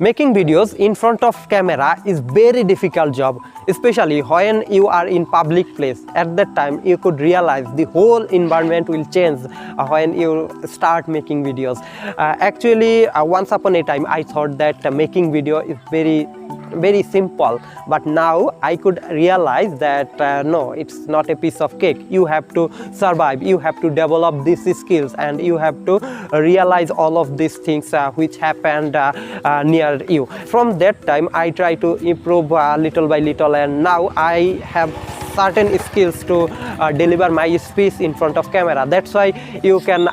Making videos in front of camera is very difficult job, especially when you are in public place. At that time you could realize the whole environment will change when you start making videos. Actually, once upon a time I thought that making video is very simple, but now I could realize that no, it's not a piece of cake. You have to survive, you have to develop these skills, and you have to realize all of these things which happened near you. From that time I try to improve little by little, and now I have certain skills to deliver my speech in front of camera. That's why you can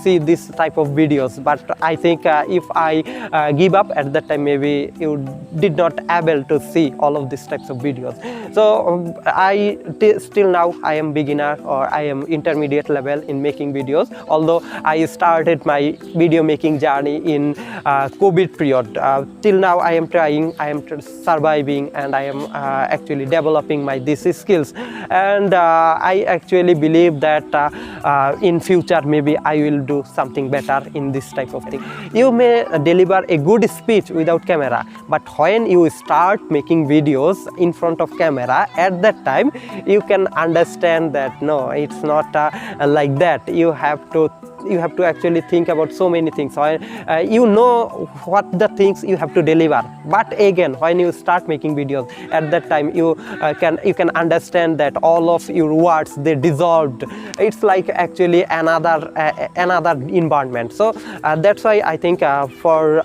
see this type of videos. But I think if I give up at that time, maybe you did not able to see all of these types of videos. So still now I am beginner, or I am intermediate level in making videos, although I started my video making journey in COVID period. Till now I am trying, I am surviving, and I am actually developing these skills. And I actually believe that in future maybe I will do something better in this type of thing. You may deliver a good speech without camera, but when you start making videos in front of camera, at that time you can understand that no, it's not like that. You have to actually think about so many things. You know what the things you have to deliver, but again when you start making videos, at that time you can understand that all of your words, they dissolved. It's like actually another environment. So that's why I think for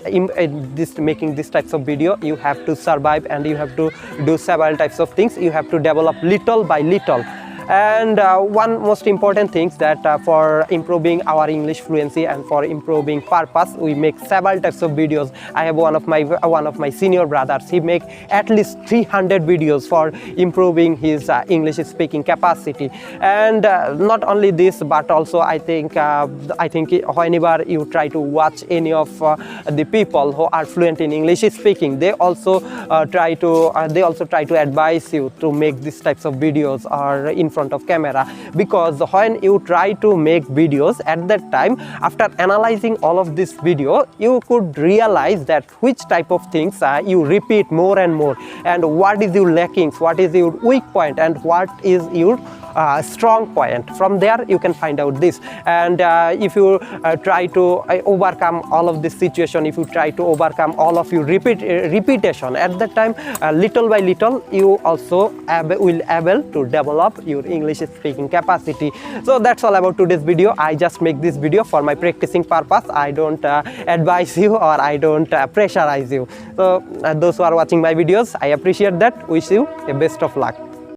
making these types of video, you have to survive, and you have to do several types of things. You have to develop little by little. And one most important thing is that for improving our English fluency and for improving purpose, we make several types of videos. I have one of my senior brothers. He make at least 300 videos for improving his English speaking capacity. And not only this, but also I think whenever you try to watch any of the people who are fluent in English speaking, they also try to advise you to make these types of videos or in front of camera, because when you try to make videos, at that time after analyzing all of this video, you could realize that which type of things you repeat more and more, and what is your lackings, what is your weak point, and what is your strong point. From there you can find out this. And if you try to overcome all of this situation, if you try to overcome all of your repetition, at that time little by little you also will able to develop your English speaking capacity. So that's all about today's video. I just make this video for my practicing purpose. I don't advise you, or I don't pressurize you. So those who are watching my videos, I appreciate that. Wish you a best of luck.